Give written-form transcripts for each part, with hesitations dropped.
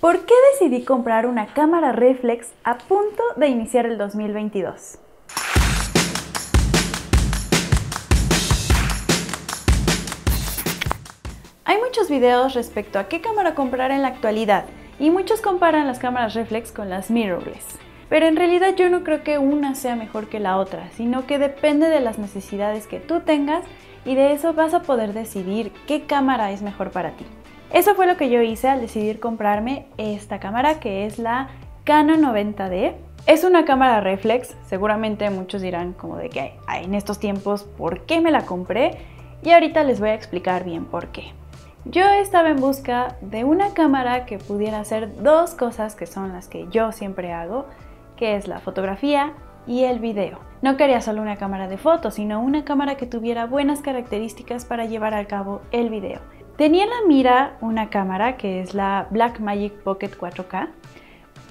¿Por qué decidí comprar una cámara reflex a punto de iniciar el 2022? Hay muchos videos respecto a qué cámara comprar en la actualidad y muchos comparan las cámaras reflex con las mirrorless. Pero en realidad yo no creo que una sea mejor que la otra, sino que depende de las necesidades que tú tengas y de eso vas a poder decidir qué cámara es mejor para ti. Eso fue lo que yo hice al decidir comprarme esta cámara, que es la Canon 90D. Es una cámara reflex, seguramente muchos dirán como de que en estos tiempos ¿por qué me la compré? Y ahorita les voy a explicar bien por qué. Yo estaba en busca de una cámara que pudiera hacer dos cosas que son las que yo siempre hago, que es la fotografía y el video. No quería solo una cámara de fotos, sino una cámara que tuviera buenas características para llevar a cabo el video. Tenía en la mira una cámara que es la Blackmagic Pocket 4K,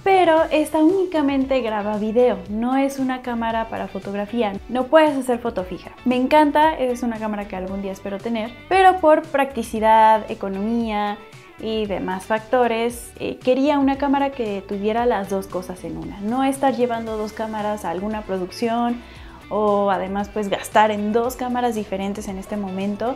pero esta únicamente graba video, no es una cámara para fotografía, no puedes hacer foto fija. Me encanta, es una cámara que algún día espero tener, pero por practicidad, economía y demás factores, quería una cámara que tuviera las dos cosas en una, no estar llevando dos cámaras a alguna producción o además pues gastar en dos cámaras diferentes en este momento.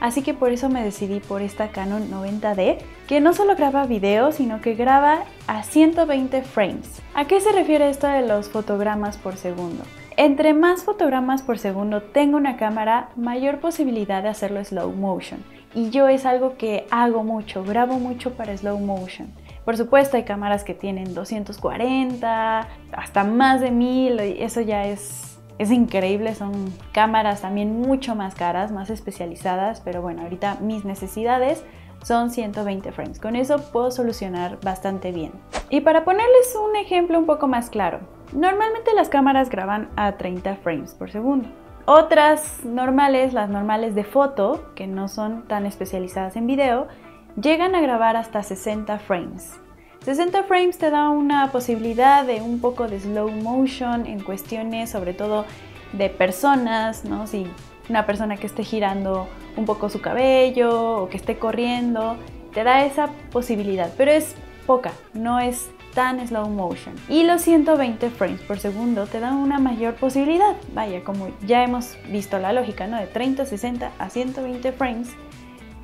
Así que por eso me decidí por esta Canon 90D, que no solo graba video, sino que graba a 120 frames. ¿A qué se refiere esto de los fotogramas por segundo? Entre más fotogramas por segundo tenga una cámara, mayor posibilidad de hacerlo slow motion. Y yo es algo que hago mucho, grabo mucho para slow motion. Por supuesto hay cámaras que tienen 240, hasta más de 1000, y eso ya es increíble, son cámaras también mucho más caras, más especializadas, pero bueno, ahorita mis necesidades son 120 frames. Con eso puedo solucionar bastante bien. Y para ponerles un ejemplo un poco más claro, normalmente las cámaras graban a 30 frames por segundo. Otras normales, las normales de foto, que no son tan especializadas en video, llegan a grabar hasta 60 frames. 60 frames te da una posibilidad de un poco de slow motion en cuestiones sobre todo de personas, ¿no? Si una persona que esté girando un poco su cabello o que esté corriendo, te da esa posibilidad, pero es poca, no es tan slow motion. Y los 120 frames por segundo te dan una mayor posibilidad, vaya, como ya hemos visto la lógica, ¿no? De 30, 60 a 120 frames,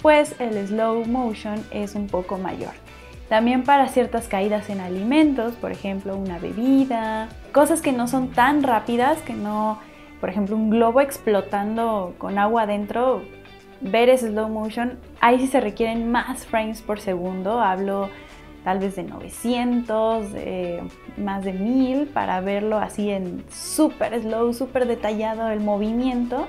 pues el slow motion es un poco mayor. También para ciertas caídas en alimentos, por ejemplo una bebida, cosas que no son tan rápidas, que no, por ejemplo un globo explotando con agua adentro, ver ese slow motion, ahí sí se requieren más frames por segundo, hablo tal vez de 900, más de 1000 para verlo así en súper slow, súper detallado el movimiento.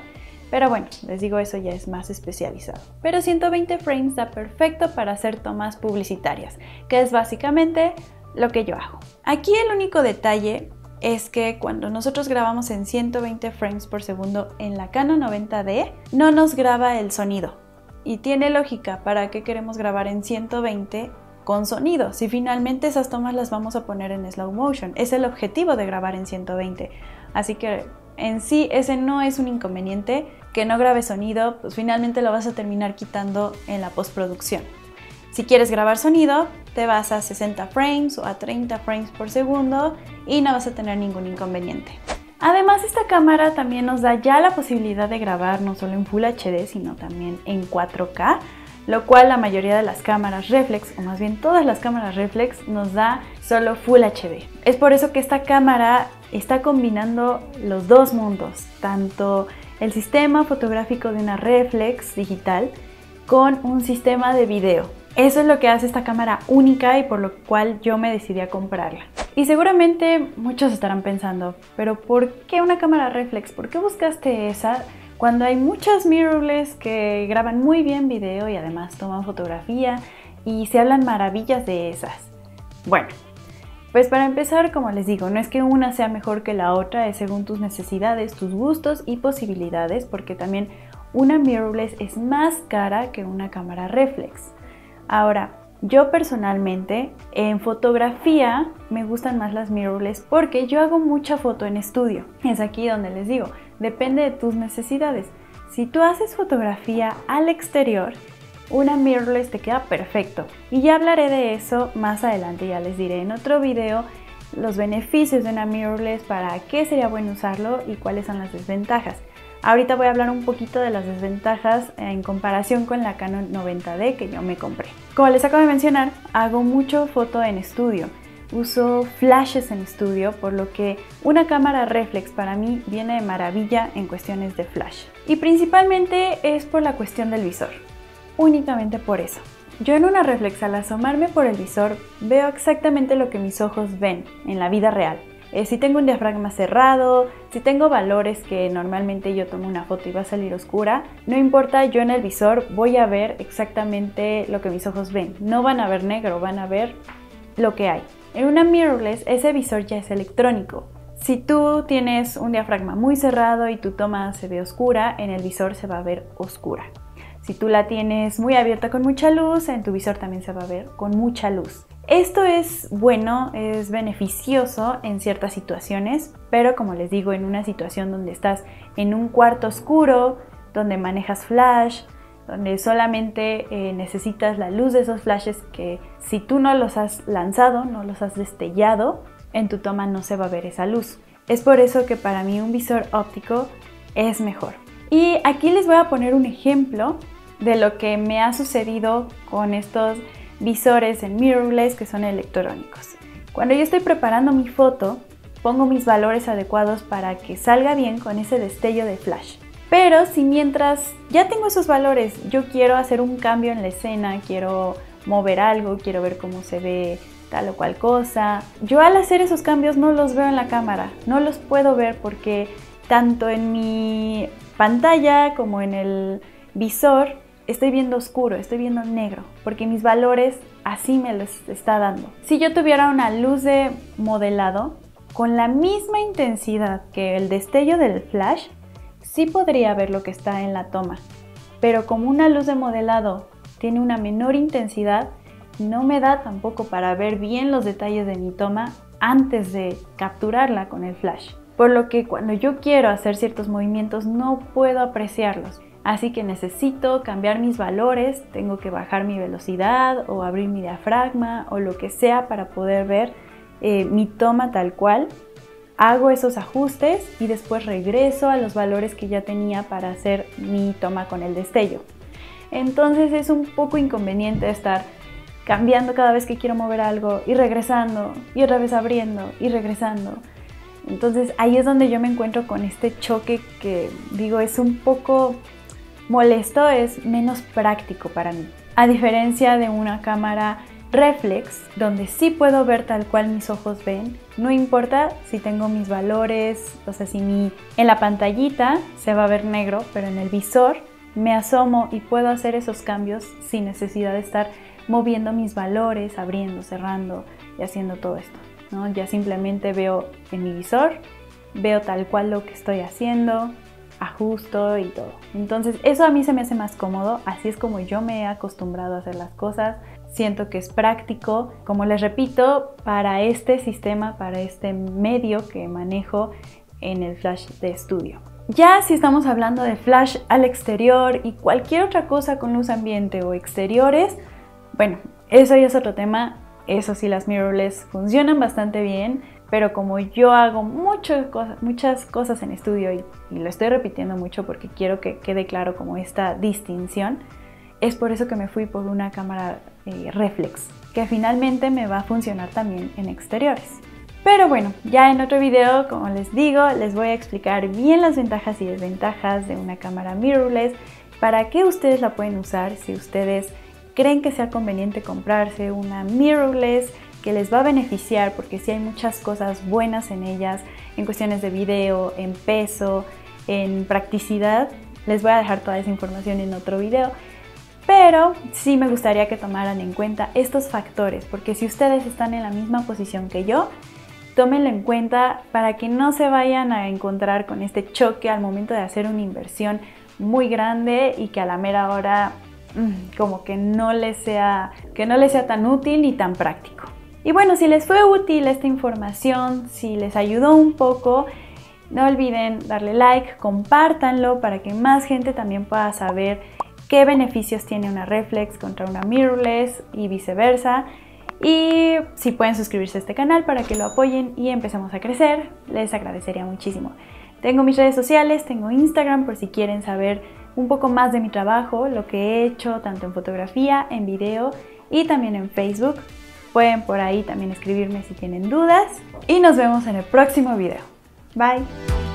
Pero bueno, les digo, eso ya es más especializado. Pero 120 frames da perfecto para hacer tomas publicitarias, que es básicamente lo que yo hago. Aquí el único detalle es que cuando nosotros grabamos en 120 frames por segundo en la Canon 90D, no nos graba el sonido. Y tiene lógica, ¿para qué queremos grabar en 120 con sonido? Si finalmente esas tomas las vamos a poner en slow motion. Es el objetivo de grabar en 120. Así que en sí ese no es un inconveniente, que no grabe sonido, pues finalmente lo vas a terminar quitando en la postproducción. Si quieres grabar sonido, te vas a 60 frames o a 30 frames por segundo y no vas a tener ningún inconveniente. Además, esta cámara también nos da ya la posibilidad de grabar no solo en Full HD, sino también en 4K, lo cual la mayoría de las cámaras reflex, o más bien todas las cámaras reflex, nos da solo Full HD. Es por eso que esta cámara está combinando los dos mundos, tanto el sistema fotográfico de una reflex digital con un sistema de video. Eso es lo que hace esta cámara única y por lo cual yo me decidí a comprarla. Y seguramente muchos estarán pensando, pero ¿por qué una cámara reflex? ¿Por qué buscaste esa cuando hay muchas mirrorless que graban muy bien video y además toman fotografía y se hablan maravillas de esas? Bueno, pues para empezar, como les digo, no es que una sea mejor que la otra, es según tus necesidades, tus gustos y posibilidades, porque también una mirrorless es más cara que una cámara reflex. Ahora, yo personalmente en fotografía me gustan más las mirrorless porque yo hago mucha foto en estudio. Es aquí donde les digo, depende de tus necesidades. Si tú haces fotografía al exterior, una mirrorless te queda perfecto. Y ya hablaré de eso más adelante, ya les diré en otro video los beneficios de una mirrorless, para qué sería bueno usarlo y cuáles son las desventajas. Ahorita voy a hablar un poquito de las desventajas en comparación con la Canon 90D que yo me compré. Como les acabo de mencionar, hago mucho foto en estudio. Uso flashes en estudio, por lo que una cámara reflex para mí viene de maravilla en cuestiones de flash. Y principalmente es por la cuestión del visor. Únicamente por eso. Yo en una reflex, al asomarme por el visor, veo exactamente lo que mis ojos ven en la vida real. Si tengo un diafragma cerrado, si tengo valores que normalmente yo tomo una foto y va a salir oscura, no importa, yo en el visor voy a ver exactamente lo que mis ojos ven. No van a ver negro, van a ver lo que hay. En una mirrorless ese visor ya es electrónico. Si tú tienes un diafragma muy cerrado y tu toma se ve oscura, en el visor se va a ver oscura. Si tú la tienes muy abierta con mucha luz, en tu visor también se va a ver con mucha luz. Esto es bueno, es beneficioso en ciertas situaciones, pero como les digo, en una situación donde estás en un cuarto oscuro, donde manejas flash, donde solamente necesitas la luz de esos flashes que si tú no los has lanzado, no los has destellado, en tu toma no se va a ver esa luz. Es por eso que para mí un visor óptico es mejor. Y aquí les voy a poner un ejemplo de lo que me ha sucedido con estos visores en mirrorless que son electrónicos. Cuando yo estoy preparando mi foto, pongo mis valores adecuados para que salga bien con ese destello de flash. Pero si mientras ya tengo esos valores, yo quiero hacer un cambio en la escena, quiero mover algo, quiero ver cómo se ve tal o cual cosa, yo al hacer esos cambios no los veo en la cámara, no los puedo ver porque tanto en mi pantalla como en el visor estoy viendo oscuro, estoy viendo negro, porque mis valores así me los está dando. Si yo tuviera una luz de modelado con la misma intensidad que el destello del flash, sí podría ver lo que está en la toma, pero como una luz de modelado tiene una menor intensidad, no me da tampoco para ver bien los detalles de mi toma antes de capturarla con el flash. Por lo que cuando yo quiero hacer ciertos movimientos no puedo apreciarlos. Así que necesito cambiar mis valores, tengo que bajar mi velocidad o abrir mi diafragma o lo que sea para poder ver mi toma tal cual. Hago esos ajustes y después regreso a los valores que ya tenía para hacer mi toma con el destello. Entonces es un poco inconveniente estar cambiando cada vez que quiero mover algo y regresando y otra vez abriendo y regresando. Entonces ahí es donde yo me encuentro con este choque que digo es un poco molesto, es menos práctico para mí. A diferencia de una cámara reflex, donde sí puedo ver tal cual mis ojos ven, no importa si tengo mis valores, o sea, si en la pantallita se va a ver negro, pero en el visor me asomo y puedo hacer esos cambios sin necesidad de estar moviendo mis valores, abriendo, cerrando y haciendo todo esto, ¿no? Ya simplemente veo en mi visor, veo tal cual lo que estoy haciendo, ajusto y todo. Entonces eso a mí se me hace más cómodo, así es como yo me he acostumbrado a hacer las cosas. Siento que es práctico, como les repito, para este sistema, para este medio que manejo en el flash de estudio. Ya si estamos hablando de flash al exterior y cualquier otra cosa con luz ambiente o exteriores, bueno, eso ya es otro tema. Eso sí, las mirrorless funcionan bastante bien, pero como yo hago muchas cosas en estudio y lo estoy repitiendo mucho porque quiero que quede claro como esta distinción, es por eso que me fui por una cámara reflex, que finalmente me va a funcionar también en exteriores. Pero bueno, ya en otro video, como les digo, les voy a explicar bien las ventajas y desventajas de una cámara mirrorless, para qué ustedes la pueden usar si ustedes creen que sea conveniente comprarse una mirrorless que les va a beneficiar, porque sí hay muchas cosas buenas en ellas, en cuestiones de video, en peso, en practicidad. Les voy a dejar toda esa información en otro video, pero sí me gustaría que tomaran en cuenta estos factores, porque si ustedes están en la misma posición que yo, tómenlo en cuenta para que no se vayan a encontrar con este choque al momento de hacer una inversión muy grande y que a la mera hora como que no les sea tan útil ni tan práctico. Y bueno, si les fue útil esta información, si les ayudó un poco, no olviden darle like, compártanlo para que más gente también pueda saber qué beneficios tiene una reflex contra una mirrorless y viceversa. Y si pueden suscribirse a este canal para que lo apoyen y empecemos a crecer, les agradecería muchísimo. Tengo mis redes sociales, tengo Instagram por si quieren saber un poco más de mi trabajo, lo que he hecho tanto en fotografía, en video y también en Facebook. Pueden por ahí también escribirme si tienen dudas y nos vemos en el próximo video. Bye.